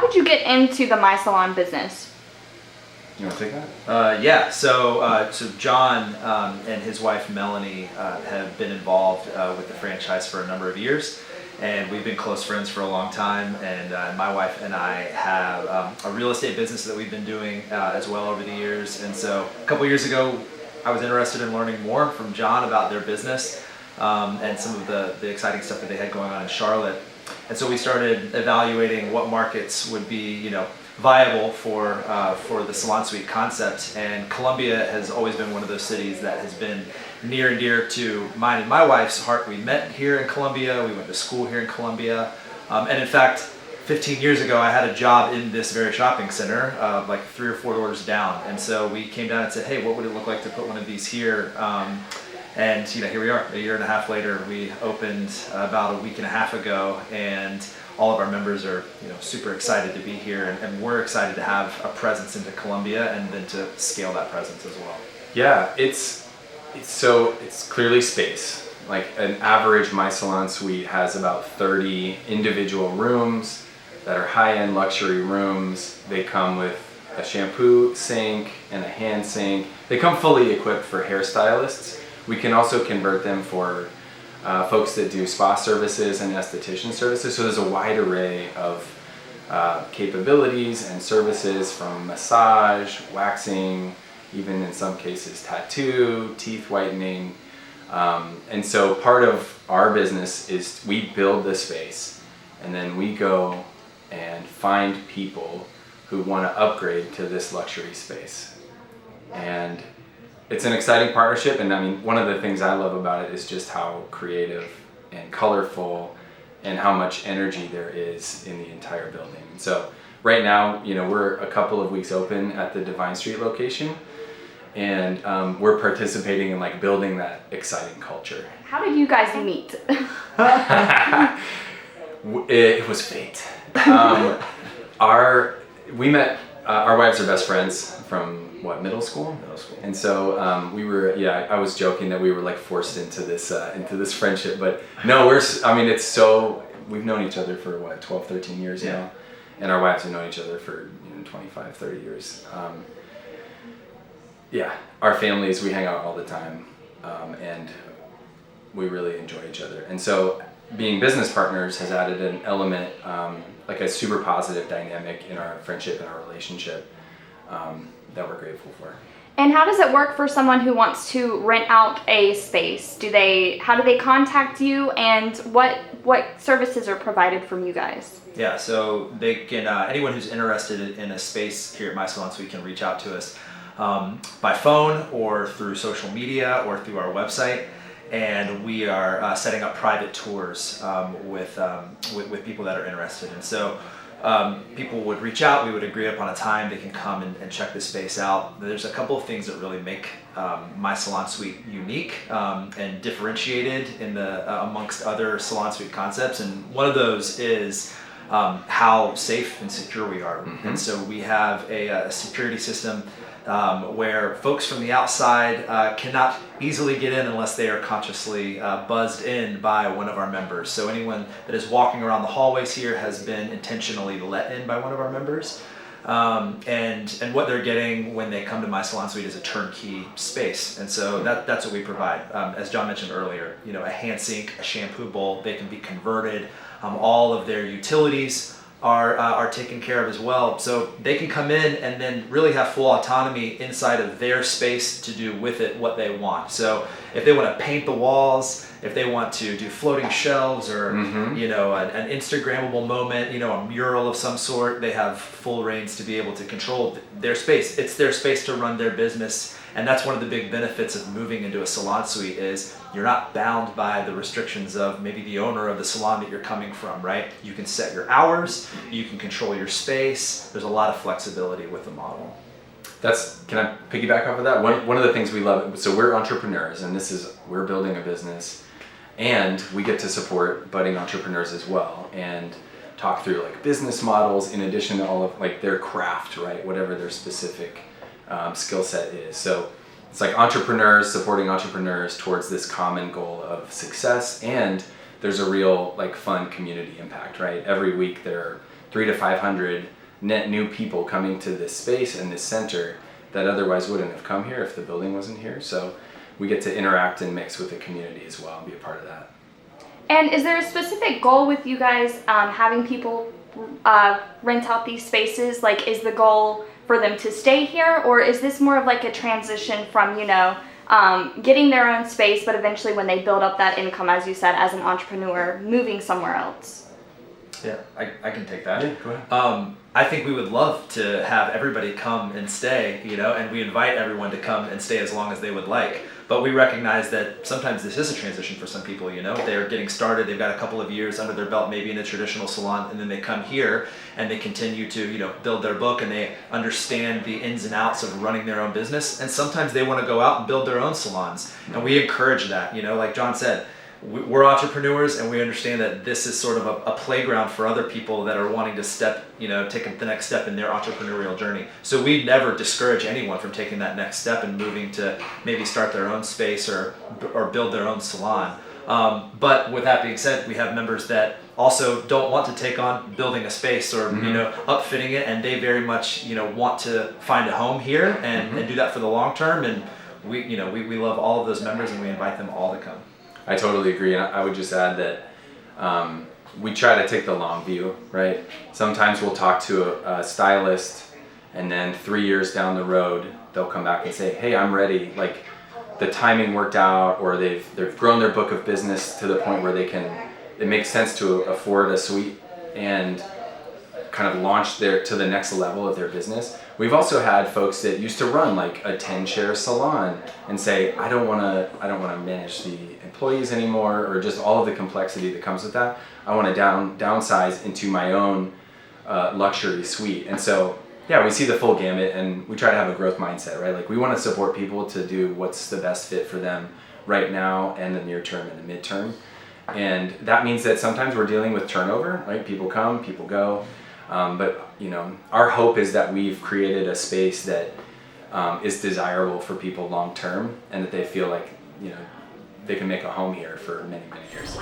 did you get into the My Salon business? You want to take that? Yeah. So John and his wife Melanie have been involved with the franchise for a number of years, and we've been close friends for a long time. And my wife and I have a real estate business that we've been doing as well over the years. And so a couple years ago, I was interested in learning more from John about their business and some of the exciting stuff that they had going on in Charlotte. And so we started evaluating what markets would be, viable for the Salon Suite concept. And Columbia has always been one of those cities that has been near and dear to mine and my wife's heart. We met here in Columbia. We went to school here in Columbia. And in fact, 15 years ago, I had a job in this very shopping center, like 3 or 4 doors down. And so we came down and said, hey, what would it look like to put one of these here? And here we are, a year and a half later. We opened about a week and a half ago, and all of our members are super excited to be here, and we're excited to have a presence into Columbia and then to scale that presence as well. Yeah, it's clearly space. Like an average My Salon Suite has about 30 individual rooms that are high-end luxury rooms. They come with a shampoo sink and a hand sink. They come fully equipped for hairstylists. We can also convert them for folks that do spa services and esthetician services. So there's a wide array of capabilities and services, from massage, waxing, even in some cases tattoo, teeth whitening. And so part of our business is we build the space, and then we go and find people who want to upgrade to this luxury space. And it's an exciting partnership, and I mean, one of the things I love about it is just how creative and colorful and how much energy there is in the entire building. And so right now, we're a couple of weeks open at the Devine St location, and we're participating in building that exciting culture. How did you guys meet? It was fate. We met, our wives are best friends from middle school? Middle school. And so I was joking that we were forced into this friendship, but no, we've known each other for 12, 13 years now, and our wives have known each other for 25, 30 years. Our families, we hang out all the time, and we really enjoy each other. And so being business partners has added an element, a super positive dynamic in our friendship and our relationship that we're grateful for. And how does it work for someone who wants to rent out a space? How do they contact you, and what services are provided from you guys? Yeah, so they can, anyone who's interested in a space here at My Salon Suite can reach out to us by phone or through social media or through our website. And we are setting up private tours with people that are interested. And so people would reach out, we would agree upon a time, they can come and check the space out. There's a couple of things that really make My Salon Suite unique and differentiated amongst other Salon Suite concepts. And one of those is how safe and secure we are. Mm-hmm. And so we have a security system where folks from the outside cannot easily get in unless they are consciously buzzed in by one of our members. So anyone that is walking around the hallways here has been intentionally let in by one of our members. And what they're getting when they come to My Salon Suite is a turnkey space. And so that's what we provide. As John mentioned earlier, a hand sink, a shampoo bowl, they can be converted. All of their utilities are taken care of as well. So they can come in and then really have full autonomy inside of their space to do with it what they want. So if they want to paint the walls, if they want to do floating shelves or an Instagrammable moment, a mural of some sort, they have full reins to be able to control their space. It's their space to run their business. And that's one of the big benefits of moving into a salon suite is you're not bound by the restrictions of maybe the owner of the salon that you're coming from, right? You can set your hours, you can control your space. There's a lot of flexibility with the model. Can I piggyback off of that? One of the things we love, so we're entrepreneurs, and we're building a business, and we get to support budding entrepreneurs as well and talk through business models in addition to all of their craft, right? Whatever their specific skill set is. So it's entrepreneurs supporting entrepreneurs towards this common goal of success, and there's a real fun community impact, right? Every week there are 300 to 500 net new people coming to this space and this center that otherwise wouldn't have come here if the building wasn't here. So we get to interact and mix with the community as well and be a part of that. And is there a specific goal with you guys having people rent out these spaces? Like, is the goal for them to stay here, or is this more of like a transition from, getting their own space, but eventually when they build up that income, as you said, as an entrepreneur, moving somewhere else? Yeah, I can take that. Yeah, go ahead. I think we would love to have everybody come and stay, and we invite everyone to come and stay as long as they would like. But we recognize that sometimes this is a transition for some people, they're getting started, they've got a couple of years under their belt, maybe in a traditional salon, and then they come here and they continue to, build their book, and they understand the ins and outs of running their own business. And sometimes they want to go out and build their own salons. And we encourage that, like John said, we're entrepreneurs, and we understand that this is sort of a playground for other people that are wanting to take the next step in their entrepreneurial journey. So we never discourage anyone from taking that next step and moving to maybe start their own space or build their own salon. But with that being said, we have members that also don't want to take on building a space or upfitting it, and they very much want to find a home here and do that for the long term. And we love all of those members, and we invite them all to come. I totally agree, and I would just add that we try to take the long view, right? Sometimes we'll talk to a stylist, and then 3 years down the road, they'll come back and say, "Hey, I'm ready." Like, the timing worked out, or they've grown their book of business to the point where it makes sense to afford a suite and kind of launch to the next level of their business. We've also had folks that used to run like a 10-chair salon and say, I don't want to manage the employees anymore, or just all of the complexity that comes with that. I want to downsize into my own luxury suite. And so, yeah, we see the full gamut, and we try to have a growth mindset, right? Like, we want to support people to do what's the best fit for them right now and the near term and the midterm. And that means that sometimes we're dealing with turnover, right? People come, people go. But our hope is that we've created a space that is desirable for people long term, and that they feel like they can make a home here for many, many years.